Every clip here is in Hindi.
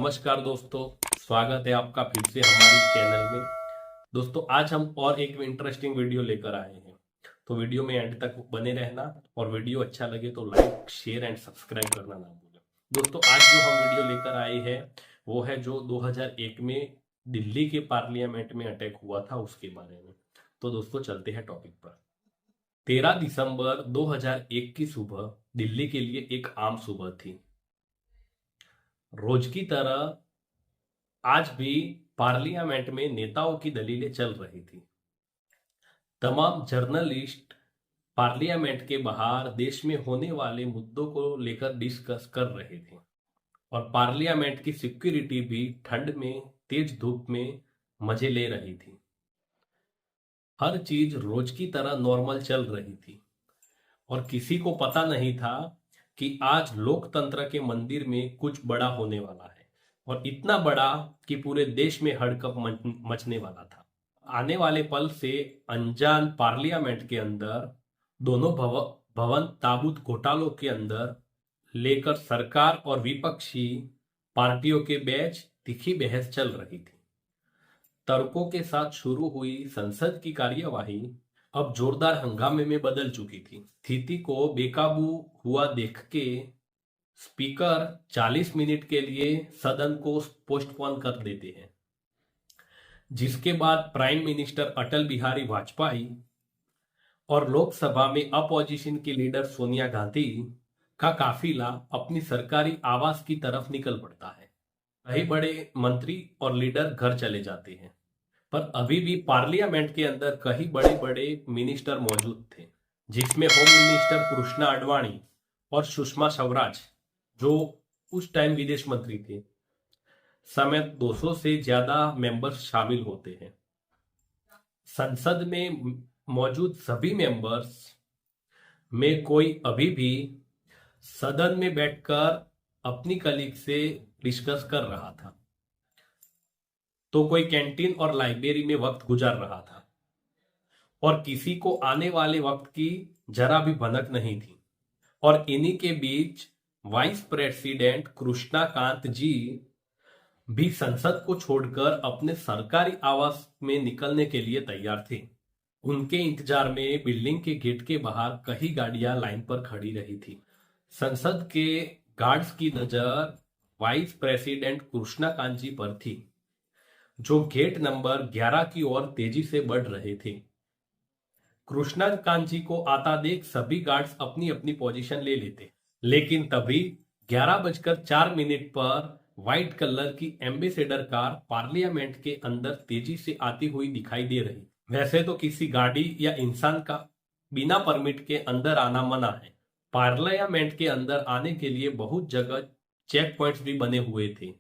नमस्कार दोस्तों, स्वागत है आपका फिर से हमारे चैनल में। दोस्तों आज हम और एक इंटरेस्टिंग वीडियो लेकर आए हैं, तो वीडियो में एंड तक बने रहना और वीडियो अच्छा लगे तो लाइक शेयर एंड सब्सक्राइब करना ना भूलें। दोस्तों आज जो हम वीडियो लेकर आए हैं वो है जो 2001 में दिल्ली के पार्लियामेंट में अटैक हुआ था उसके बारे में। तो दोस्तों चलते हैं टॉपिक पर। 13 दिसंबर 2001 की सुबह दिल्ली के लिए एक आम सुबह थी। रोज की तरह आज भी पार्लियामेंट में नेताओं की दलीलें चल रही थी। तमाम जर्नलिस्ट पार्लियामेंट के बाहर देश में होने वाले मुद्दों को लेकर डिस्कस कर रहे थे और पार्लियामेंट की सिक्योरिटी भी ठंड में तेज धूप में मजे ले रही थी। हर चीज रोज की तरह नॉर्मल चल रही थी और किसी को पता नहीं था कि आज लोकतंत्र के मंदिर में कुछ बड़ा होने वाला है और इतना बड़ा कि पूरे देश में हड़कंप मचने वाला था। आने वाले पल से अनजान पार्लियामेंट के अंदर दोनों भवन ताबूत घोटालों के अंदर लेकर सरकार और विपक्षी पार्टियों के बीच तीखी बहस चल रही थी। तर्कों के साथ शुरू हुई संसद की कार्यवाही अब जोरदार हंगामे में बदल चुकी थी। स्थिति को बेकाबू हुआ देख के स्पीकर 40 मिनट के लिए सदन को पोस्टपोन कर देते हैं, जिसके बाद प्राइम मिनिस्टर अटल बिहारी वाजपेयी और लोकसभा में अपोजिशन की लीडर सोनिया गांधी का काफिला अपनी सरकारी आवास की तरफ निकल पड़ता है। कई बड़े मंत्री और लीडर घर चले जाते हैं, पर अभी भी पार्लियामेंट के अंदर कई बड़े बड़े मिनिस्टर मौजूद थे, जिसमें होम मिनिस्टर कृष्णा आडवाणी और सुषमा स्वराज जो उस टाइम विदेश मंत्री थे समेत 200 से ज्यादा मेंबर्स शामिल होते हैं। संसद में मौजूद सभी मेंबर्स में कोई अभी भी सदन में बैठकर अपनी कलीग से डिस्कस कर रहा था, तो कोई कैंटीन और लाइब्रेरी में वक्त गुजार रहा था और किसी को आने वाले वक्त की जरा भी भनक नहीं थी। और इन्हीं के बीच वाइस प्रेसिडेंट कृष्णा कांत जी भी संसद को छोड़कर अपने सरकारी आवास में निकलने के लिए तैयार थे। उनके इंतजार में बिल्डिंग के गेट के बाहर कई गाड़ियां लाइन पर खड़ी रही थी। संसद के गार्ड्स की नजर वाइस प्रेसिडेंट कृष्णा कांत जी पर थी, जो गेट नंबर 11 की ओर तेजी से बढ़ रहे थे। कृष्णा कांत जी को आता देख सभी गार्ड्स अपनी अपनी पोजीशन ले लेते, लेकिन तभी 11:04 पर व्हाइट कलर की एम्बेसडर कार पार्लियामेंट के अंदर तेजी से आती हुई दिखाई दे रही। वैसे तो किसी गाड़ी या इंसान का बिना परमिट के अंदर आना मना है। पार्लियामेंट के अंदर आने के लिए बहुत जगह चेक पॉइंट्स भी बने हुए थे,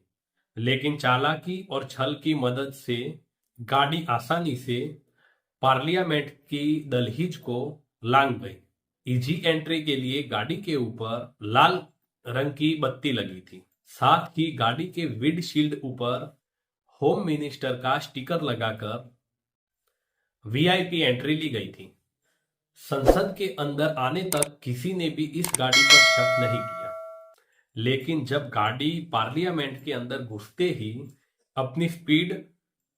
लेकिन चालाकी और छल की मदद से गाड़ी आसानी से पार्लियामेंट की दहलीज को लांघ गई। इजी एंट्री के लिए गाड़ी के ऊपर लाल रंग की बत्ती लगी थी। साथ ही गाड़ी के विंडशील्ड ऊपर होम मिनिस्टर का स्टिकर लगाकर वीआईपी एंट्री ली गई थी। संसद के अंदर आने तक किसी ने भी इस गाड़ी पर शक नहीं किया, लेकिन जब गाड़ी पार्लियामेंट के अंदर घुसते ही अपनी स्पीड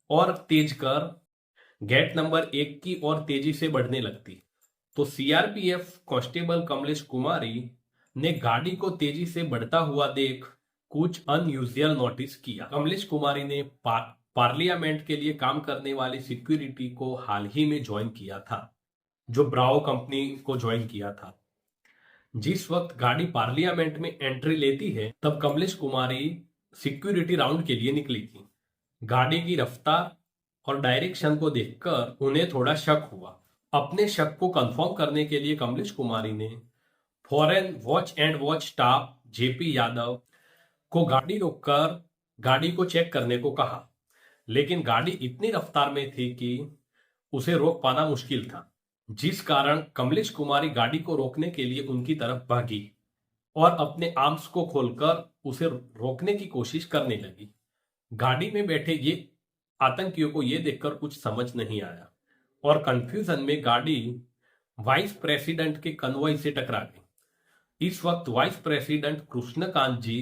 और तेज कर गेट नंबर 1 की ओर तेजी से बढ़ने लगती, तो सीआरपीएफ कांस्टेबल कमलेश कुमारी ने गाड़ी को तेजी से बढ़ता हुआ देख कुछ अनयूजुअल नोटिस किया। कमलेश कुमारी ने पार्लियामेंट के लिए काम करने वाली सिक्योरिटी को हाल ही में ज्वाइन किया था, जो ब्रावो कंपनी को ज्वाइन किया था। जिस वक्त गाड़ी पार्लियामेंट में एंट्री लेती है तब कमलेश कुमारी सिक्योरिटी राउंड के लिए निकली थी। गाड़ी की रफ्तार और डायरेक्शन को देखकर उन्हें थोड़ा शक हुआ। अपने शक को कंफर्म करने के लिए कमलेश कुमारी ने foreign watch and watch staff JP Yadav को गाड़ी रोककर गाड़ी को चेक करने को कहा, लेकिन गाड़ी इतनी रफ्तार में थी कि उसे रोक पाना मुश्किल था, जिस कारण कमलेश कुमारी गाड़ी को रोकने के लिए उनकी तरफ भागी और अपने आर्म्स को खोलकर उसे रोकने की कोशिश करने लगी। गाड़ी में बैठे ये आतंकियों को यह देखकर कुछ समझ नहीं आया और कंफ्यूजन में गाड़ी वाइस प्रेसिडेंट के कन्वॉय से टकरा गई। इस वक्त वाइस प्रेसिडेंट कृष्णकांत जी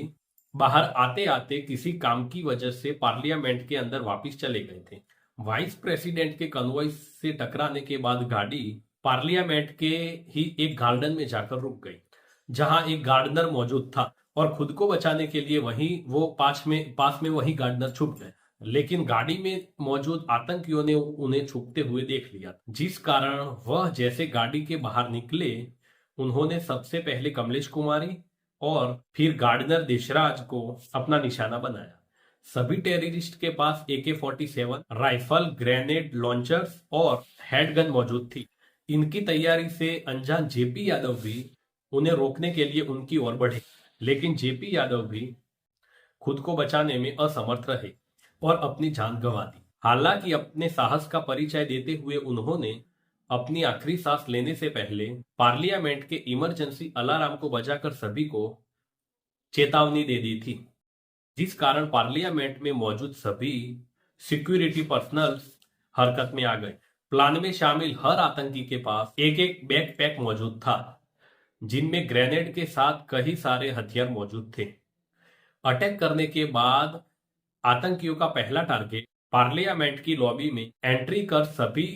बाहर आते आते किसी काम की वजह से पार्लियामेंट के अंदर वापस चले गए थे। वाइस प्रेसिडेंट के कन्वॉय से टकराने के बाद गाड़ी पार्लियामेंट के ही एक गार्डन में जाकर रुक गई, जहां एक गार्डनर मौजूद था और खुद को बचाने के लिए वहीं वो पास में वही गार्डनर छुप गए। लेकिन गाड़ी में मौजूद आतंकियों ने उन्हें छुपते हुए देख लिया, जिस कारण वह जैसे गाड़ी के बाहर निकले, उन्होंने सबसे पहले कमलेश कुमारी और फिर गार्डनर देशराज को अपना निशाना बनाया। सभी टेररिस्ट के पास AK-47 राइफल, ग्रेनेड लॉन्चर्स और हेडगन मौजूद थी। इनकी तैयारी से अनजान जेपी यादव भी उन्हें रोकने के लिए उनकी ओर बढ़े, लेकिन जेपी यादव भी खुद को बचाने में असमर्थ रहे और अपनी जान गंवा दी। हालांकि अपने साहस का परिचय देते हुए उन्होंने अपनी आखिरी सांस लेने से पहले पार्लियामेंट के इमरजेंसी अलार्म को बजाकर सभी को चेतावनी दे दी थी, जिस कारण पार्लियामेंट में मौजूद सभी सिक्योरिटी पर्सनल हरकत में आ गए। प्लान में शामिल हर आतंकी के पास एक एक बैकपैक मौजूद था, जिनमें ग्रेनेड के साथ कई सारे हथियार मौजूद थे। अटैक करने के बाद आतंकियों का पहला टारगेट पार्लियामेंट की लॉबी में एंट्री कर सभी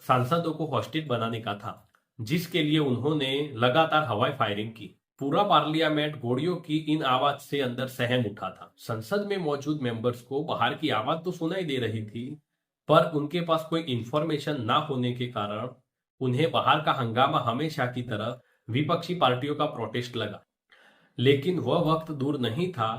सांसदों को हॉस्टेज बनाने का था, जिसके लिए उन्होंने लगातार हवाई फायरिंग की। पूरा पार्लियामेंट गोलियों की इन आवाज से अंदर सहम उठा था। संसद में मौजूद मेंबर्स को बाहर की आवाज तो सुनाई दे रही थी, पर उनके पास कोई इंफॉर्मेशन ना होने के कारण उन्हें बाहर का हंगामा हमेशा की तरह विपक्षी पार्टियों का प्रोटेस्ट लगा। लेकिन वह वक्त दूर नहीं था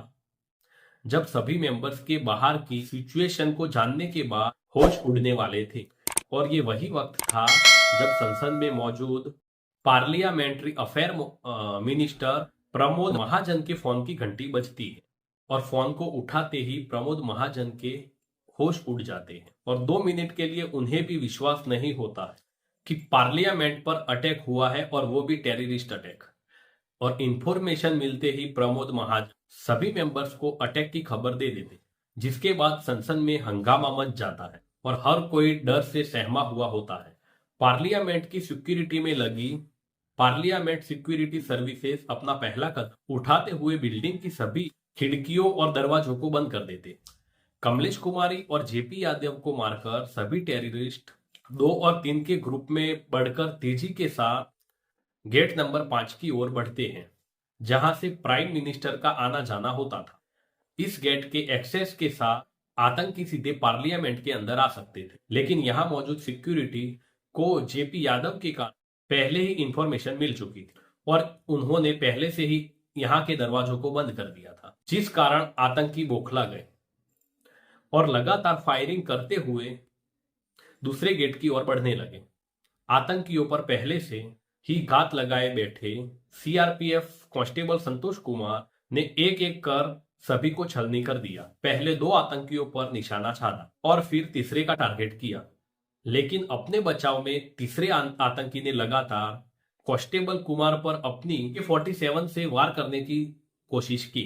जब सभी मेंबर्स के बाहर की सिचुएशन को जानने के बाद होश उड़ने वाले थे, और ये वही वक्त था जब संसद में मौजूद parliamentary affair minister Pramod Mahajan के फोन की घंटी बजती है और फोन को उठाते ही प्रमोद महाजन के होश उड़ जाते हैं और 2 मिनट के लिए उन्हें भी विश्वास नहीं होता है कि पार्लियामेंट पर अटैक हुआ है, और वो भी टेररिस्ट अटैक। और इंफॉर्मेशन मिलते ही प्रमोद महाजन सभी मेंबर्स को अटैक की खबर दे देते, जिसके बाद संसद में हंगामा मच जाता है और हर कोई डर से सहमा हुआ होता है। पार्लियामेंट की सिक्योरिटी में लगी पार्लियामेंट सिक्योरिटी सर्विसेज अपना पहला कदम उठाते हुए बिल्डिंग की सभी खिड़कियों और दरवाजों को बंद कर देते। कमलेश कुमारी और जेपी यादव को मारकर सभी टेररिस्ट 2 और 3 के ग्रुप में बढ़कर तेजी के साथ गेट नंबर 5 की ओर बढ़ते हैं, जहां से प्राइम मिनिस्टर का आना जाना होता था। इस गेट के एक्सेस के साथ आतंकी सीधे पार्लियामेंट के अंदर आ सकते थे, लेकिन यहां मौजूद सिक्योरिटी को जेपी यादव के कारण पहले ही इंफॉर्मेशन मिल चुकी थी और उन्होंने पहले से ही यहां के दरवाजों को बंद कर दिया था, जिस कारण आतंकी बौखला गए और लगातार फायरिंग करते हुए दूसरे गेट की ओर बढ़ने लगे। आतंकियों पर पहले से ही घात लगाए बैठे सीआरपीएफ कांस्टेबल संतोष कुमार ने एक एक कर सभी को छलनी कर दिया। पहले 2 आतंकियों पर निशाना साधा और फिर तीसरे का टारगेट किया, लेकिन अपने बचाव में तीसरे आतंकी ने लगातार कांस्टेबल कुमार पर अपनी AK-47 से वार करने की कोशिश की,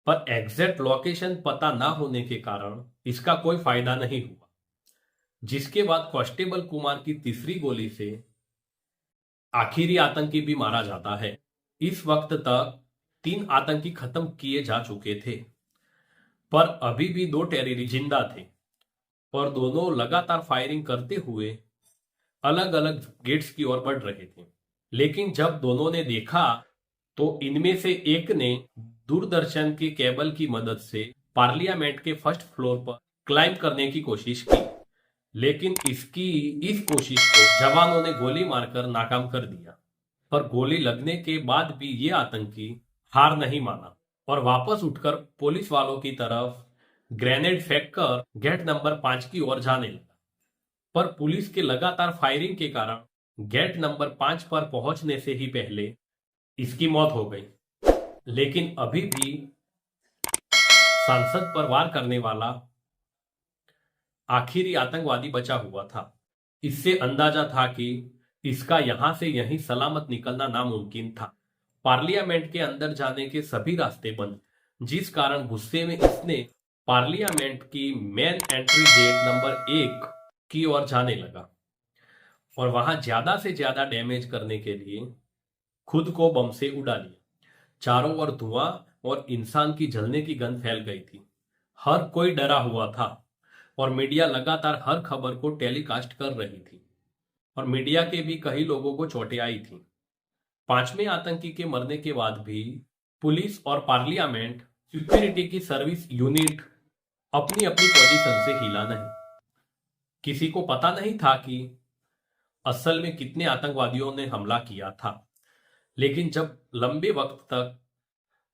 पर एग्जैक्ट लोकेशन पता ना होने के कारण इसका कोई फायदा नहीं हुआ, जिसके बाद कांस्टेबल कुमार की तीसरी गोली से आखिरी आतंकी भी मारा जाता है। इस वक्त तक 3 आतंकी खत्म किए जा चुके थे, पर अभी भी 2 टेररिस्ट जिंदा थे और दोनों लगातार फायरिंग करते हुए अलग अलग गेट्स की ओर बढ़ रहे थे। लेकिन जब दोनों ने देखा तो इनमें से एक ने दूरदर्शन के केबल की मदद से पार्लियामेंट के फर्स्ट फ्लोर पर क्लाइंब करने की कोशिश की, लेकिन इस कोशिश को जवानों ने गोली मारकर नाकाम कर दिया। पर गोली लगने के बाद भी ये आतंकी हार नहीं माना और वापस उठकर पुलिस वालों की तरफ ग्रेनेड फेंककर गेट नंबर 5 की ओर जाने लगा, पर पुलिस के लगातार फायरिंग के कारण गेट नंबर 5 पर पहुंचने से ही पहले इसकी मौत हो गई। लेकिन अभी भी सांसद पर वार करने वाला आखिरी आतंकवादी बचा हुआ था। इससे अंदाजा था कि इसका यहां से यहीं सलामत निकलना नामुमकिन था। पार्लियामेंट के अंदर जाने के सभी रास्ते बंद, जिस कारण गुस्से में इसने पार्लियामेंट की मेन एंट्री गेट नंबर 1 की ओर जाने लगा और वहां ज्यादा से ज्यादा डैमेज करने के लिए खुद को बम से उड़ा लिया। चारों ओर धुआं और इंसान की जलने की गंध फैल गई थी। हर कोई डरा हुआ था और मीडिया लगातार हर खबर को टेलीकास्ट कर रही थी और मीडिया के भी कई लोगों को चोटें आई थी। पांचवें आतंकी के मरने के बाद भी पुलिस और पार्लियामेंट सिक्योरिटी की सर्विस यूनिट अपनी अपनी पोजीशन से हिला नहीं। किसी को पता नहीं था कि असल में कितने आतंकवादियों ने हमला किया था, लेकिन जब लंबे वक्त तक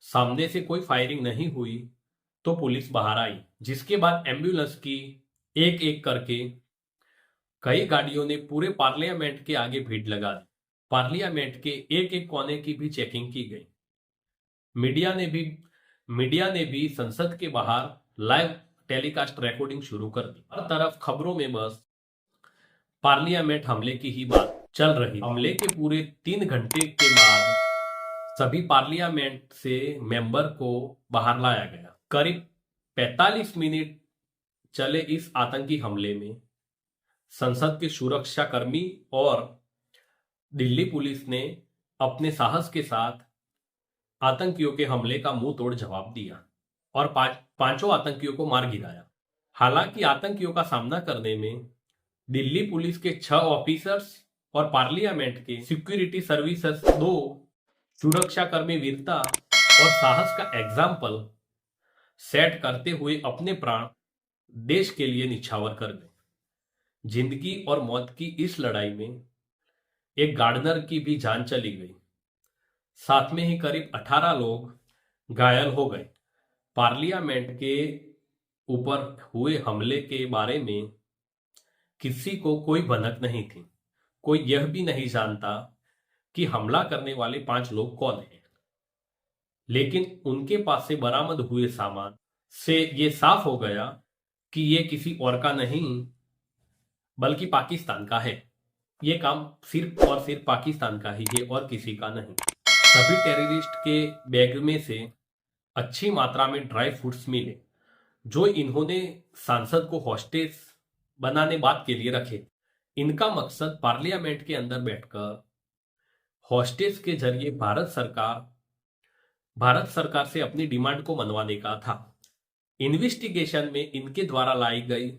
सामने से कोई फायरिंग नहीं हुई तो पुलिस बाहर आई, जिसके बाद एम्बुलेंस की एक एक करके कई गाड़ियों ने पूरे पार्लियामेंट के आगे भीड़ लगा दी। पार्लियामेंट के एक एक कोने की भी चेकिंग की गई। मीडिया ने भी संसद के बाहर लाइव टेलीकास्ट रिकॉर्डिंग शुरू कर दी। हर तरफ खबरों में बस पार्लियामेंट हमले की ही बात चल रही। हमले के पूरे 3 घंटे के बाद सभी पार्लियामेंट से मेंबर को बाहर लाया गया। करीब 45 मिनट चले इस आतंकी हमले में संसद के सुरक्षाकर्मी और दिल्ली पुलिस ने अपने साहस के साथ आतंकियों के हमले का मुंह तोड़ जवाब दिया और पांचों आतंकियों को मार गिराया। हालांकि आतंकियों का सामना करने में दिल्ली पुलिस के 6 ऑफिसर्स और पार्लियामेंट के सिक्योरिटी सर्विसेज 2 सुरक्षाकर्मी वीरता और साहस का एग्जाम्पल सेट करते हुए अपने प्राण देश के लिए निछावर कर गए। जिंदगी और मौत की इस लड़ाई में एक गार्डनर की भी जान चली गई। साथ में ही करीब 18 लोग घायल हो गए। पार्लियामेंट के ऊपर हुए हमले के बारे में किसी को कोई भनक नहीं थी। कोई यह भी नहीं जानता कि हमला करने वाले 5 लोग कौन हैं। लेकिन उनके पास से बरामद हुए सामान से ये साफ हो गया कि ये किसी और का नहीं बल्कि पाकिस्तान का है। ये काम सिर्फ और सिर्फ पाकिस्तान का ही है और किसी का नहीं। सभी टेररिस्ट के बैग में से अच्छी मात्रा में ड्राई फ्रूट्स मिले जो इन्होंने सांसद को हॉस्टेज बनाने बात के लिए रखे। इनका मकसद पार्लियामेंट के अंदर बैठकर हॉस्टेज के जरिए भारत सरकार से अपनी डिमांड को मनवाने का था। इन्वेस्टिगेशन में इनके द्वारा लाई गई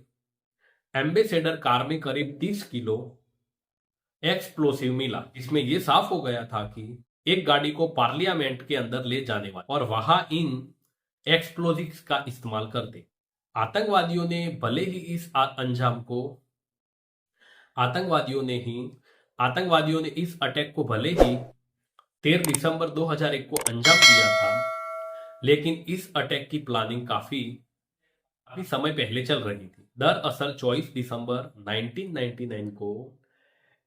एम्बेसडर कार में करीब 30 किलो एक्सप्लोसिव मिला। इसमें यह साफ हो गया था कि एक गाड़ी को पार्लियामेंट के अंदर ले जाने वाले और वहां इन एक्सप्लोजिव्स का इस्तेमाल करते। आतंकवादियों ने इस अटैक को भले ही 13 दिसंबर 2001 को अंजाम दिया था, लेकिन इस अटैक की प्लानिंग काफी समय पहले चल रही थी। दरअसल 24 दिसंबर 1999 को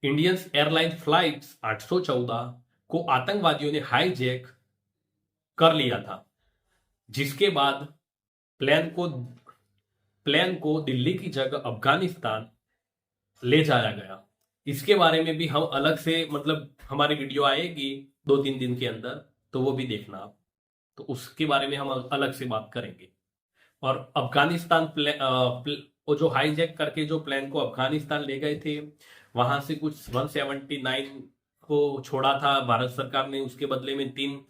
इंडियन एयरलाइन फ्लाइट्स 814 को आतंकवादियों ने हाईजैक कर लिया था, जिसके बाद प्लेन को दिल्ली की जगह अफगानिस्तान ले जाया गया। इसके बारे में भी हम अलग से हमारी वीडियो आएगी 2-3 दिन के अंदर, तो वो भी देखना आप। तो उसके बारे में हम अलग से बात करेंगे। और अफगानिस्तान वो जो हाईजैक करके जो प्लेन को अफगानिस्तान ले गए थे, वहां से कुछ 179 को छोड़ा था भारत सरकार ने। उसके बदले में 3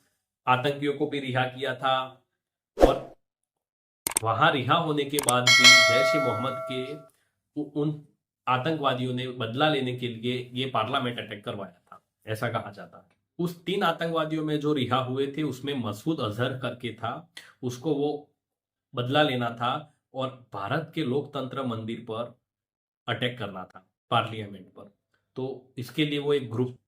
आतंकियों को भी रिहा किया था और वहां रिहा होने के बाद भी जैश ए मोहम्मद के उन आतंकवादियों ने बदला लेने के लिए ये पार्लियामेंट अटैक करवाया था, ऐसा कहा जाता है। उस 3 आतंकवादियों में जो रिहा हुए थे उसमें मसूद अजहर करके था, उसको वो बदला लेना था और भारत के लोकतंत्र मंदिर पर अटैक करना था, पार्लियामेंट पर। तो इसके लिए वो एक ग्रुप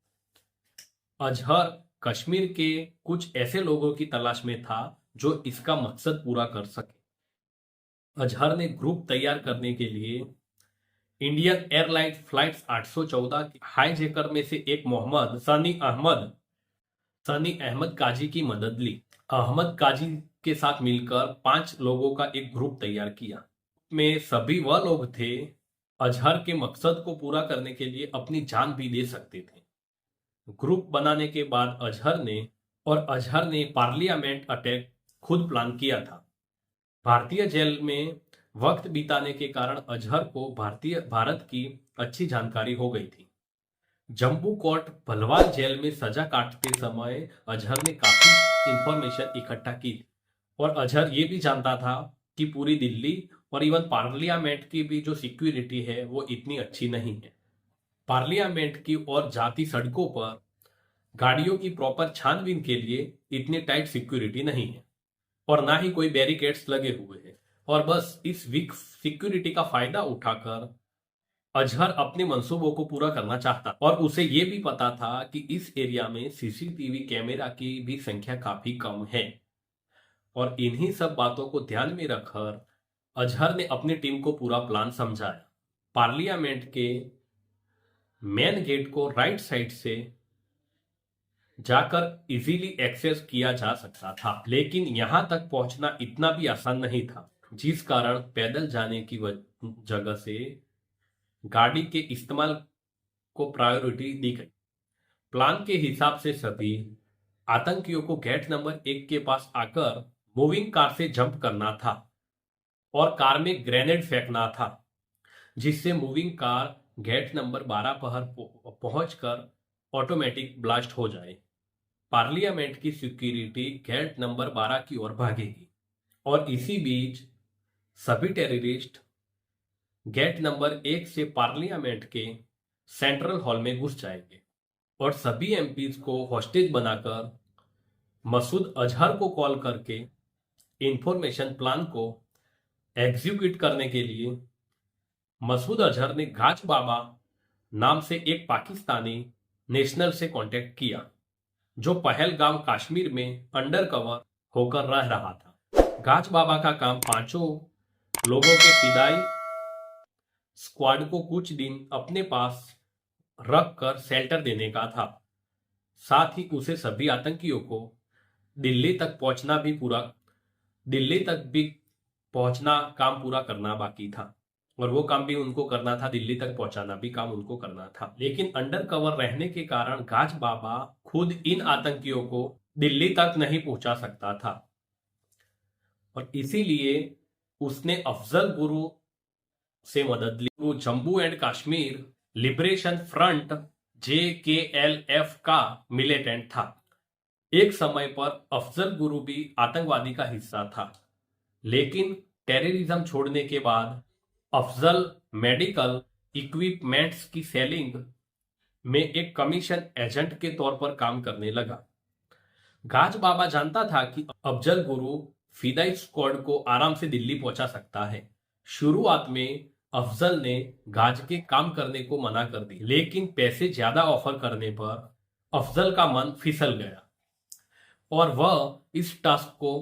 अजहर कश्मीर के कुछ ऐसे लोगों की तलाश में था जो इसका मकसद पूरा कर सके। अजहर ने ग्रुप तैयार करने के लिए इंडियन एयरलाइन फ्लाइट्स 814 के हाईजैकर में से एक मोहम्मद सनी अहमद काजी की मदद ली। अहमद काजी के साथ मिलकर 5 लोगों का एक ग्रुप तैयार किया। में सभी वह लोग थे अजहर के मकसद को पूरा करने के लिए अपनी जान भी दे सकते थे। ग्रुप बनाने के बाद अजहर ने पार्लियामेंट अटैक खुद प्लान किया था। भारतीय जेल में वक्त बिताने के कारण अजहर को भारत की अच्छी जानकारी हो गई थी। जम्मू कोर्ट भलवाल जेल में सजा काटते समय अजहर ने काफी इंफॉर्मेशन इकट्ठा की और अजहर ये भी जानता था कि पूरी दिल्ली और इवन पार्लियामेंट की भी जो सिक्योरिटी है वो इतनी अच्छी नहीं है। पार्लियामेंट की और जाती सड़कों पर गाड़ियों की प्रॉपर छानबीन के लिए इतनी टाइट सिक्योरिटी नहीं है और ना ही कोई बैरिकेड्स लगे हुए हैं। और बस इस वीक सिक्योरिटी का फायदा उठाकर अजहर अपने मंसूबों को पूरा करना चाहता और उसे ये भी पता था कि इस एरिया में सीसीटीवी कैमरा की भी संख्या काफी कम है। और इन्हीं सब बातों को ध्यान में रखकर अजहर ने अपनी टीम को पूरा प्लान समझाया। पार्लियामेंट के मेन गेट को राइट साइड से जाकर इजीली एक्सेस किया जा सकता था, लेकिन यहां तक पहुंचना इतना भी आसान नहीं था, जिस कारण पैदल जाने की जगह से गाड़ी के इस्तेमाल को प्रायोरिटी दी गई। प्लान के हिसाब से सभी आतंकियों को गेट नंबर 1 के पास आकर मूविंग कार से जंप करना था और कार में ग्रेनेड फेंकना था, जिससे मूविंग कार गेट नंबर 12 पर पहुंचकर ऑटोमेटिक ब्लास्ट हो जाए। पार्लियामेंट की सिक्योरिटी गेट नंबर 12 की ओर भागेगी और इसी बीच सभी टेररिस्ट गेट नंबर 1 से पार्लियामेंट के सेंट्रल हॉल में घुस जाएंगे और सभी एमपीज को हॉस्टेज बनाकर मसूद अजहर को कॉल करके इंफॉर्मेशन प्लान को एग्जीक्यूट करने के लिए मसूद अजहर ने गाज बाबा नाम से एक पाकिस्तानी नेशनल से कांटेक्ट किया, जो पहलगाम कश्मीर में अंडरकवर होकर रह रहा था। गाज बाबा का काम 5 लोगों के फिदाई स्क्वाड को कुछ दिन अपने पास रखकर शेल्टर देने का था। साथ ही उसे सभी आतंकियों को दिल्ली तक पहुंचना काम पूरा करना बाकी था और वो काम भी उनको करना था, दिल्ली तक पहुंचाना भी काम उनको करना था। लेकिन अंडर कवर रहने के कारण गाज बाबा खुद इन आतंकियों को दिल्ली तक नहीं पहुंचा सकता था और इसीलिए उसने अफजल गुरु से मदद ली। वो Jammu and Kashmir liberation front JKLF का मिलिटेंट था। एक समय पर अफजल गुरु भी आतंकवादी का हिस्सा था, लेकिन टेररिज्म छोड़ने के बाद अफजल मेडिकल इक्विपमेंट्स की सेलिंग में एक कमीशन एजेंट के तौर पर काम करने लगा। गाज बाबा जानता था कि अफजल गुरु फिदाई स्क्वाड को आराम से दिल्ली पहुंचा सकता है। शुरुआत में अफजल ने गाज के काम करने को मना कर दी, लेकिन पैसे ज्यादा ऑफर करने पर अफजल का मन फिसल गया और वह इस टास्क को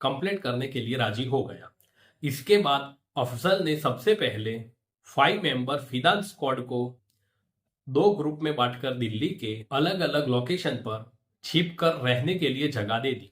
कंप्लीट करने के लिए राजी हो गया। इसके बाद अफजल ने सबसे पहले 5 मेंबर फिदा स्क्वाड को 2 ग्रुप में बांटकर दिल्ली के अलग अलग लोकेशन पर छिप कर रहने के लिए जगह दे दी।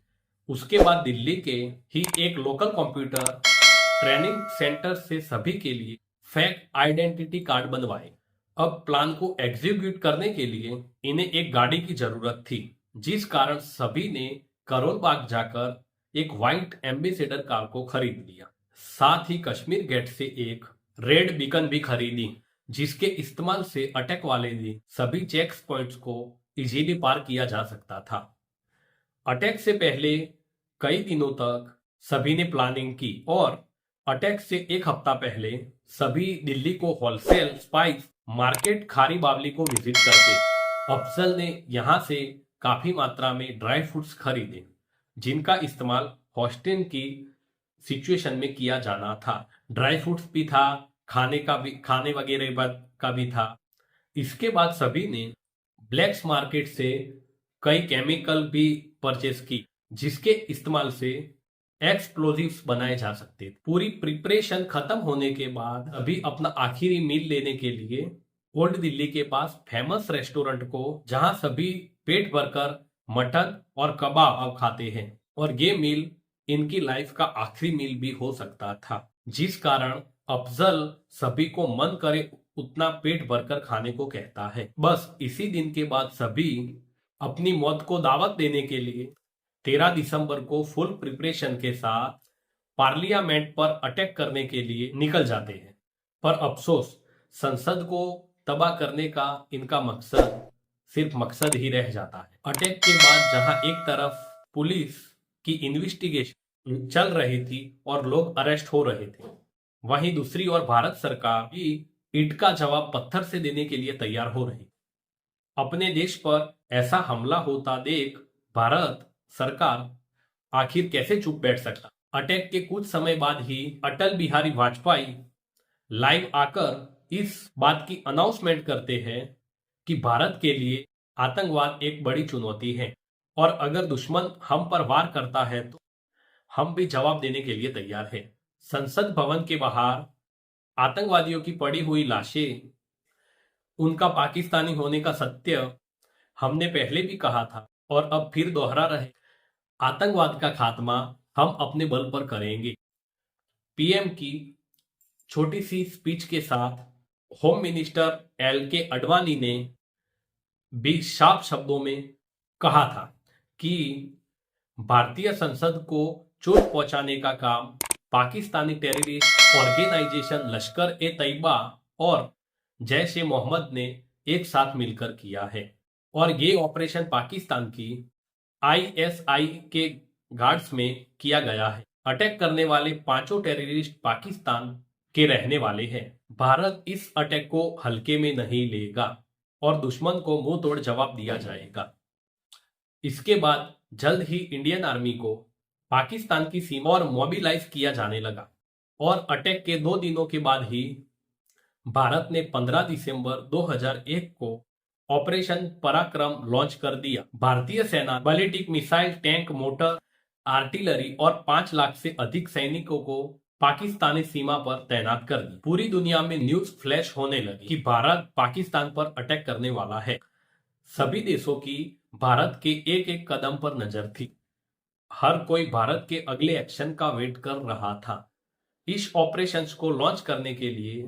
उसके बाद दिल्ली के ही एक लोकल कंप्यूटर ट्रेनिंग सेंटर से सभी के लिए फेक आइडेंटिटी कार्ड बनवाए। अब प्लान को एग्जीक्यूट करने के लिए इन्हें एक गाड़ी की जरूरत थी, जिस कारण सभी ने करोल बाग जाकर एक व्हाइट एम्बेसडर कार को खरीद लिया। साथ ही कश्मीर गेट से एक रेड बीकन भी खरीदी, जिसके इस्तेमाल से अटैक वाले दिन सभी चेक पॉइंट्स को इजीली पार किया जा सकता था। अटैक से पहले कई दिनों तक सभी ने प्लानिंग की और अटैक से 1 हफ्ता पहले सभी दिल्ली को होलसेल स्पाइस मार्केट खारी बावली को विजिट करके अफजल ने यहां से काफी मात्रा में ड्राई फ्रूट्स खरीदे, जिनका इस्तेमाल हॉस्टेज की सिचुएशन में किया जाना था। ड्राई फ्रूट्स भी था, खाने वगैरह का भी था। इसके बाद सभी ने ब्लैक्स मार्केट से कई केमिकल भी परचेस की, जिसके इस्तेमाल से एक्सप्लोजिव्स बनाए जा सकते थे। पूरी प्रिपरेशन खत्म होने के बाद अभी अपना आखिरी मील लेने के लिए ओल्ड दिल्ली के पास फेमस रेस्टोरेंट को, जहां सभी पेट भरकर मटन और कबाब खाते हैं और ये मील इनकी लाइफ का आखिरी मील भी हो सकता था, जिस कारण अफजल सभी को मन करे उतना पेट भरकर खाने को कहता है। बस इसी दिन के बाद सभी अपनी मौत को दावत देने के लिए 13 दिसंबर को फुल प्रिपरेशन के साथ पार्लियामेंट पर अटैक करने के लिए निकल जाते हैं। पर अफसोस, संसद को तबाह करने का इनका मकसद सिर्फ मकसद ही रह जाता है। अटैक के बाद जहां एक तरफ पुलिस की इन्वेस्टिगेशन चल रही थी और लोग अरेस्ट हो रहे थे। वहीं दूसरी ओर भारत सरकार भी ईंट का जवाब पत्थर से देने के लिए तैयार हो रही। अपने देश पर ऐसा हमला होता देख भारत सरकार आखिर कैसे चुप बैठ सकता। अटैक के कुछ समय बाद ही अटल बिहारी वाजपेयी लाइव आकर इस बात की अनाउंसमेंट करते हैं कि भारत के लिए आतंकवाद एक बड़ी चुनौती है और अगर दुश्मन हम पर वार करता है तो हम भी जवाब देने के लिए तैयार हैं। संसद भवन के बाहर आतंकवादियों की पड़ी हुई लाशें, उनका पाकिस्तानी होने का सत्य हमने पहले भी कहा था और अब फिर दोहरा रहे। आतंकवाद का खात्मा हम अपने बल पर करेंगे। पीएम की छोटी सी स्पीच के साथ होम मिनिस्टर एल.के. आडवाणी ने भी साफ शब्दों में कहा था कि भारतीय संसद को चोट पहुंचाने का काम पाकिस्तानी टेररिस्ट ऑर्गेनाइजेशन लश्कर ए तैयबा और जैश ए मोहम्मद ने एक साथ मिलकर किया है और ये ऑपरेशन पाकिस्तान की आईएसआई के गार्ड्स में किया गया है। अटैक करने वाले पांचों टेररिस्ट पाकिस्तान के रहने वाले हैं। भारत इस अटैक को हल्के में नहीं लेगा और दुश्मन को मुंह तोड़ जवाब दिया जाएगा। इसके बाद जल्द ही इंडियन आर्मी को पाकिस्तान की सीमा और मोबिलाइज किया जाने लगा और अटैक के 2 दिनों के बाद ही भारत ने 15 दिसंबर 2001 को ऑपरेशन पराक्रम लॉन्च कर दिया। भारतीय सेना ballistic missile, tank, motor, artillery और 5 लाख से अधिक सैनिकों को पाकिस्तानी सीमा पर तैनात कर दी। पूरी दुनिया में न्यूज फ्लैश होने लगी कि भारत पाकिस्तान पर अटैक करने वाला है। सभी देशों की भारत के एक एक कदम पर नजर थी। हर कोई भारत के अगले एक्शन का वेट कर रहा था। इस ऑपरेशन को लॉन्च करने के लिए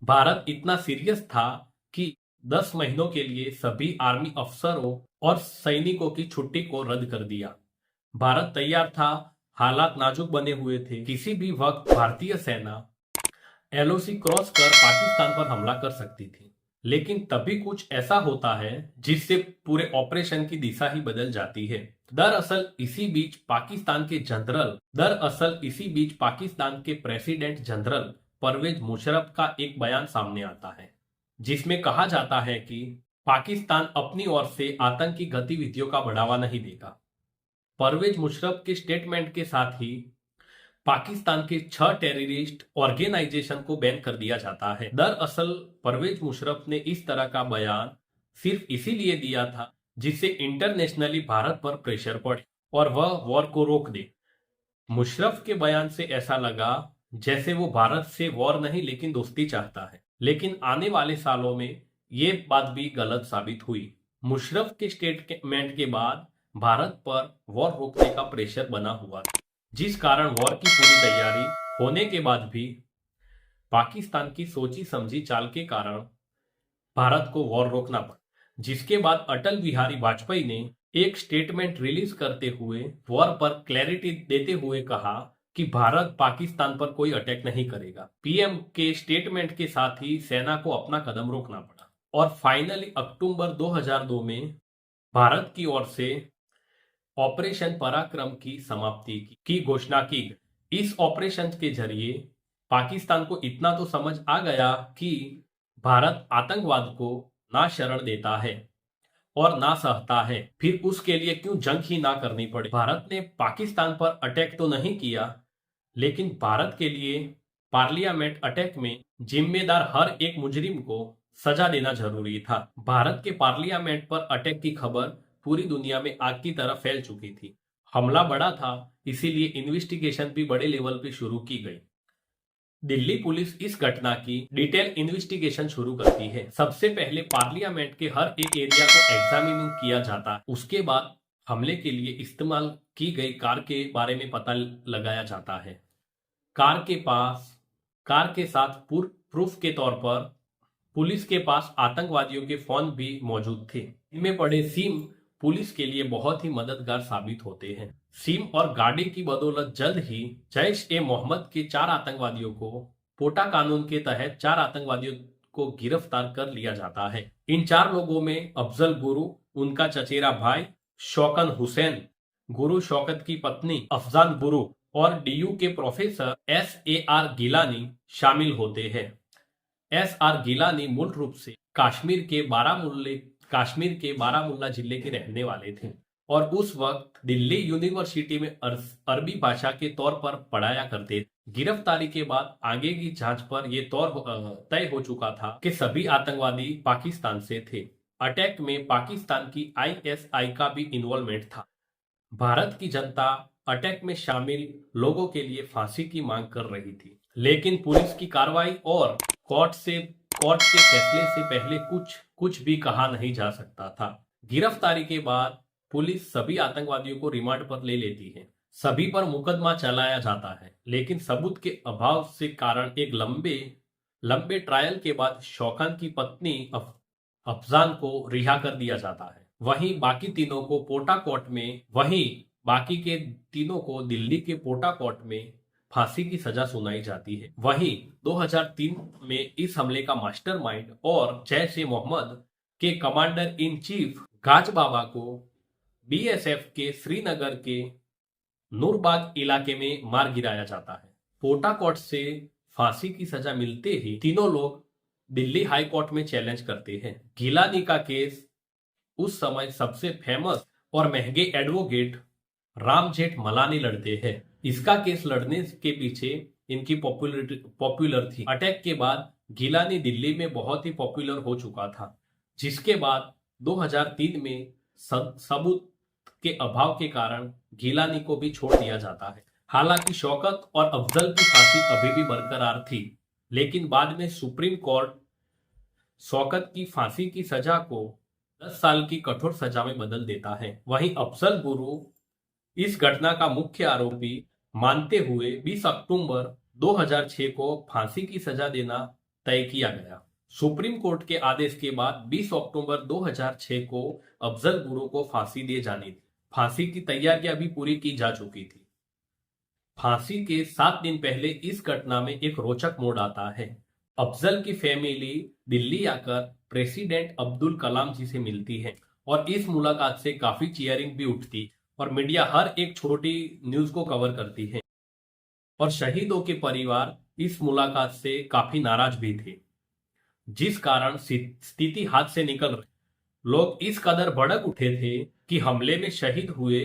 भारत इतना सीरियस था कि 10 महीनों के लिए सभी आर्मी अफसरों और सैनिकों की छुट्टी को रद्द कर दिया। भारत तैयार था, हालात नाजुक बने हुए थे। किसी भी वक्त भारतीय सेना एलओसी क्रॉस कर पाकिस्तान पर हमला कर सकती थी, लेकिन तभी कुछ ऐसा होता है जिससे पूरे ऑपरेशन की दिशा ही बदल जाती है। दरअसल इसी बीच पाकिस्तान के प्रेसिडेंट जनरल परवेज मुशर्रफ का एक बयान सामने आता है जिसमें कहा जाता है कि पाकिस्तान अपनी ओर से आतंकी गतिविधियों का बढ़ावा नहीं देगा। परवेज मुशर्रफ के स्टेटमेंट के साथ ही पाकिस्तान के 6 टेररिस्ट ऑर्गेनाइजेशन को बैन कर दिया जाता है। दरअसल परवेज मुशर्रफ ने इस तरह का बयान सिर्फ इसीलिए दिया था जिससे इंटरनेशनली भारत पर प्रेशर पड़े और वह वॉर को रोक दे। मुशर्रफ के बयान से ऐसा लगा जैसे वो भारत से वॉर नहीं लेकिन दोस्ती चाहता है, लेकिन आने वाले सालों में ये बात भी गलत साबित हुई। मुशर्रफ के स्टेटमेंट के बाद भारत पर वॉर रोकने का प्रेशर बना हुआ था, जिस कारण वॉर की पूरी तैयारी होने के बाद भी पाकिस्तान की सोची समझी चाल के कारण भारत को वॉर रोकना पड़ा, जिसके बाद अटल बिहारी वाजपेयी ने एक स्टेटमेंट रिलीज करते हुए वॉर पर क्लैरिटी देते हुए कहा कि भारत पाकिस्तान पर कोई अटैक नहीं करेगा। पीएम के स्टेटमेंट के साथ ही सेना को अपना कदम रोकना पड़ा और फाइनली अक्टूबर 2002 में भारत की ओर से ऑपरेशन पराक्रम की समाप्ति की घोषणा की। इस ऑपरेशन के जरिए पाकिस्तान को इतना तो समझ आ गया कि भारत आतंकवाद को ना शरण देता है और ना सहता है, फिर उसके लिए क्यों जंग ही ना करनी पड़े। भारत ने पाकिस्तान पर अटैक तो नहीं किया, लेकिन भारत के लिए पार्लियामेंट अटैक में जिम्मेदार हर एक मुजरिम को सजा देना जरूरी था। भारत के पार्लियामेंट पर अटैक की खबर पूरी दुनिया में आग की तरह फैल चुकी थी। हमला बड़ा था, इसीलिए इन्वेस्टिगेशन भी बड़े लेवल पे शुरू की गई। दिल्ली पुलिस इस घटना की डिटेल इन्वेस्टिगेशन शुरू करती है। सबसे पहले पार्लियामेंट के हर एक एरिया को एग्जामिनिंग किया जाता है। उसके बाद हमले के लिए इस्तेमाल की गई कार के बारे में पता लगाया जाता है। कार के साथ प्रूफ के तौर पर पुलिस के पास आतंकवादियों के फोन भी मौजूद थे। इनमें पड़े सिम पुलिस के लिए बहुत ही मददगार साबित होते हैं। सिम और गाड़ी की बदौलत जल्द ही जैश ए मोहम्मद के 4 आतंकवादियों को पोटा कानून के तहत 4 आतंकवादियों को गिरफ्तार कर लिया जाता है। इन 4 लोगों में अफजल गुरु, उनका चचेरा भाई शौकन हुसैन, गुरु शौकत की पत्नी अफजान गुरु और डीयू के प्रोफेसर SAR गिलानी शामिल होते हैं। SR गिलानी मूल रूप से कश्मीर के बारामुल्ला जिले के रहने वाले थे और उस वक्त दिल्ली यूनिवर्सिटी में अरबी भाषा के तौर पर पढ़ाया करते थे। गिरफ्तारी के बाद आगे की जांच पर यह तय हो चुका था कि सभी आतंकवादी पाकिस्तान से थे। अटैक में पाकिस्तान की ISI का भी इन्वॉल्वमेंट था। भारत की जनता अटैक में शामिल लोगों के लिए फांसी की मांग कर रही थी, लेकिन पुलिस की कार्रवाई और कोर्ट के फैसले से पहले कुछ भी कहा नहीं जा सकता था। गिरफ्तारी के बाद पुलिस सभी आतंकवादियों को रिमांड पर ले लेती है। सभी पर मुकदमा चलाया जाता है, लेकिन सबूत के अभाव से कारण एक लंबे ट्रायल के बाद शौकत की पत्नी अफजान को रिहा कर दिया जाता है। वहीं बाकी के तीनों को दिल्ली के पोटा कोर्ट में फांसी की सजा सुनाई जाती है। वहीं 2003 में इस हमले का मास्टरमाइंड और जैश-ए-मोहम्मद के कमांडर इन चीफ गाज बाबा को BSF के श्रीनगर के नूरबाग इलाके में मार गिराया जाता है। पोटा कोर्ट से फांसी की सजा मिलते ही तीनों लोग दिल्ली हाई कोर्ट में चैलेंज करते हैं। गिलानी का केस उस समय सबसे फेमस और महंगे एडवोकेट राम जेठमलानी लड़ते हैं। इसका केस लड़ने के पीछे इनकी पॉपुलर थी। अटैक के बाद गिलानी दिल्ली में बहुत ही पॉपुलर हो चुका था, जिसके बाद 2003 में सबूत के अभाव के कारण गिलानी को भी छोड़ दिया जाता है। हालांकि शौकत और अफजल की फांसी अभी भी बरकरार थी, लेकिन बाद में सुप्रीम कोर्ट शौकत की फांसी की सजा को 10 साल की कठोर सजा में बदल देता है। वहीं अफजल गुरु इस घटना का मुख्य आरोपी मानते हुए 20 अक्टूबर 2006 को फांसी की सजा देना तय किया गया। सुप्रीम कोर्ट के आदेश के बाद 20 अक्टूबर 2006 को अफजल गुरु को फांसी दी जानी थी। फांसी की तैयारियां भी पूरी की जा चुकी थी। फांसी के 7 दिन पहले इस घटना में एक रोचक मोड़ आता है। अफजल की फैमिली दिल्ली आकर प्रेसिडेंट अब्दुल कलाम जी से मिलती है और इस मुलाकात से काफी चीयरिंग भी उठती और मीडिया हर एक छोटी न्यूज को कवर करती है और शहीदों के परिवार इस मुलाकात से काफी नाराज भी थे, जिस कारण स्थिति हाथ से निकल रही। लोग इस कदर भड़क उठे थे कि हमले में शहीद हुए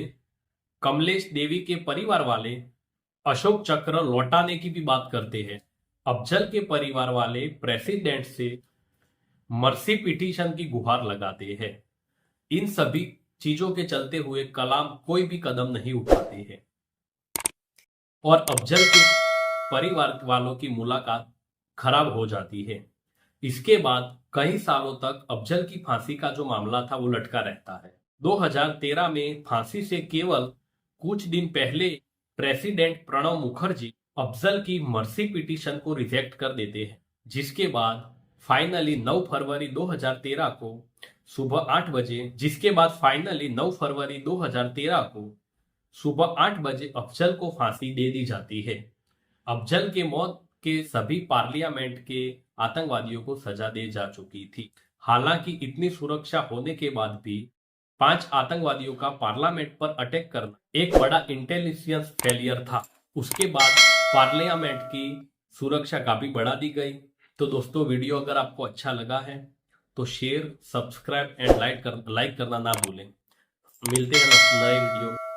कमलेश देवी के परिवार वाले अशोक चक्र लौटाने की भी बात करते हैं। अफजल के परिवार वाले प्रेसिडेंट से मर्सी पिटीशन की गुहार लगाते हैं। इन सभी चीजों के चलते हुए कलाम कोई भी कदम नहीं उठाते हैं और अफजल के परिवार वालों की मुलाकात खराब हो जाती है। इसके बाद कई सालों तक अफजल की फांसी का जो मामला था वो लटका रहता है। 2013 में फांसी से केवल कुछ दिन पहले प्रेसिडेंट प्रणब मुखर्जी अफजल की मर्सी पिटीशन को रिजेक्ट कर देते हैं, जिसके बाद फाइनली 9 फरवरी 2013 को सुबह 8 बजे अफजल को फांसी दे दी जाती है। अफजल के मौत के सभी पार्लियामेंट के आतंकवादियों को सजा दे जा चुकी थी। हालांकि इतनी सुरक्षा होने के बाद भी 5 आतंकवादियों का पार्लियामेंट पर अटैक करना एक बड़ा इंटेलिजेंस फेलियर था। उसके बाद पार्लियामेंट की सुरक्षा काफी बढ़ा दी गई। तो दोस्तों, वीडियो अगर आपको अच्छा लगा है तो शेयर, सब्सक्राइब एंड लाइक करना ना भूलें। मिलते हैं नए वीडियो।